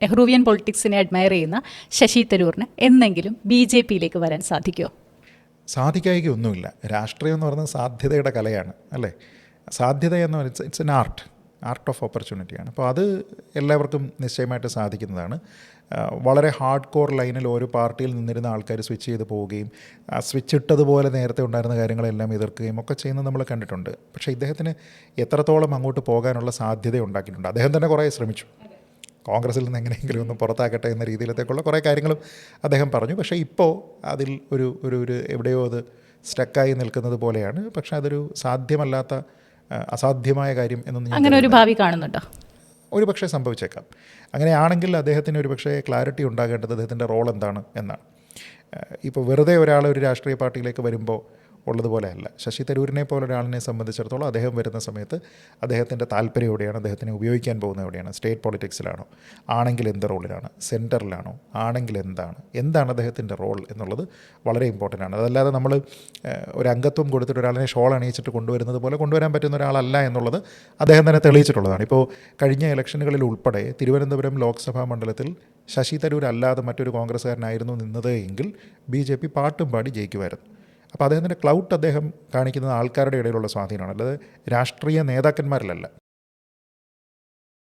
Nehruvian പൊളിറ്റിക്സിനെ admire ചെയ്യുന്ന ശശി തരൂരിന് എന്നെങ്കിലും BJP-യിലേക്ക് വരാൻ സാധിക്കുമോ? സാധിക്കായിക്കൊന്നുമില്ല. രാഷ്ട്രീയം എന്ന് പറയുന്നത് സാധ്യതയുടെ കലയാണ്, അല്ലേ? സാധ്യത എന്ന് പറയുന്നത് ഇറ്റ്സ് എൻ ആർട്ട് ഓഫ് ഓപ്പർച്യൂണിറ്റിയാണ്. അപ്പോൾ അത് എല്ലാവർക്കും നിശ്ചയമായിട്ട് സാധിക്കുന്നതാണ്. വളരെ ഹാർഡ് കോർ ലൈനിൽ ഒരു പാർട്ടിയിൽ നിന്നിരുന്ന ആൾക്കാർ സ്വിച്ച് ചെയ്ത് പോവുകയും സ്വിച്ച് ഇട്ടതുപോലെ നേരത്തെ ഉണ്ടായിരുന്ന കാര്യങ്ങളെല്ലാം എതിർക്കുകയും ഒക്കെ ചെയ്യുന്നത് നമ്മൾ കണ്ടിട്ടുണ്ട്. പക്ഷേ ഇദ്ദേഹത്തിന് എത്രത്തോളം അങ്ങോട്ട് പോകാനുള്ള സാധ്യത ഉണ്ടാക്കിയിട്ടുണ്ട്. അദ്ദേഹം തന്നെ കുറേ ശ്രമിച്ചു, കോൺഗ്രസിൽ നിന്ന് എങ്ങനെയെങ്കിലും ഒന്ന് പുറത്താക്കട്ടെ എന്ന രീതിയിലത്തേക്കുള്ള കുറേ കാര്യങ്ങളും അദ്ദേഹം പറഞ്ഞു. പക്ഷേ ഇപ്പോൾ അതിൽ ഒരു എവിടെയോ അത് സ്റ്റക്കായി നിൽക്കുന്നത് പോലെയാണ്. പക്ഷേ അതൊരു സാധ്യമല്ലാത്ത അസാധ്യമായ കാര്യം എന്നൊന്നും അങ്ങനെ ഒരു ഭാവി കാണുന്നുണ്ടോ? ഒരു പക്ഷേ സംഭവിച്ചേക്കാം. അങ്ങനെയാണെങ്കിൽ അദ്ദേഹത്തിന് ഒരു പക്ഷേ ക്ലാരിറ്റി ഉണ്ടാകേണ്ടത് അദ്ദേഹത്തിൻ്റെ റോൾ എന്താണ് എന്നാണ്. ഇപ്പോൾ വെറുതെ ഒരാൾ ഒരു രാഷ്ട്രീയ പാർട്ടിയിലേക്ക് വരുമ്പോൾ ഉള്ളതുപോലെ അല്ല. ശശി തരൂരിനെ പോലെ ഒരാളിനെ സംബന്ധിച്ചിടത്തോളം അദ്ദേഹം വരുന്ന സമയത്ത് അദ്ദേഹത്തിൻ്റെ താല്പര്യം എവിടെയാണ്, അദ്ദേഹത്തിനെ ഉപയോഗിക്കാൻ പോകുന്നത് എവിടെയാണ്? സ്റ്റേറ്റ് പൊളിറ്റിക്സിലാണോ? ആണെങ്കിൽ എന്ത് റോളിലാണ്? സെൻറ്ററിലാണോ? ആണെങ്കിൽ എന്താണ് അദ്ദേഹത്തിൻ്റെ റോൾ എന്നുള്ളത് വളരെ ഇമ്പോർട്ടൻ്റ് ആണ്. അതല്ലാതെ നമ്മൾ ഒരു അംഗത്വം കൊടുത്തിട്ട് ഒരാളിനെ ഷോൾ അണിയിച്ചിട്ട് കൊണ്ടുവരുന്നത് പോലെ കൊണ്ടുവരാൻ പറ്റുന്ന ഒരാളല്ല എന്നുള്ളത് അദ്ദേഹം തന്നെ തെളിയിച്ചിട്ടുള്ളതാണ്. ഇപ്പോൾ കഴിഞ്ഞ ഇലക്ഷനുകളിൽ ഉൾപ്പെടെ തിരുവനന്തപുരം ലോക്സഭാ മണ്ഡലത്തിൽ ശശി തരൂർ അല്ലാതെ മറ്റൊരു കോൺഗ്രസ്സുകാരനായിരുന്നു നിന്നത് എങ്കിൽ BJP പാട്ടും പാടി ജയിക്കുമായിരുന്നു. അപ്പോൾ അദ്ദേഹത്തിൻ്റെ ക്ലൗട്ട് അദ്ദേഹം കാണിക്കുന്നത് ആൾക്കാരുടെ ഇടയിലുള്ള സ്വാധീനമാണ്, അല്ലാതെ രാഷ്ട്രീയ നേതാക്കന്മാരിലല്ല.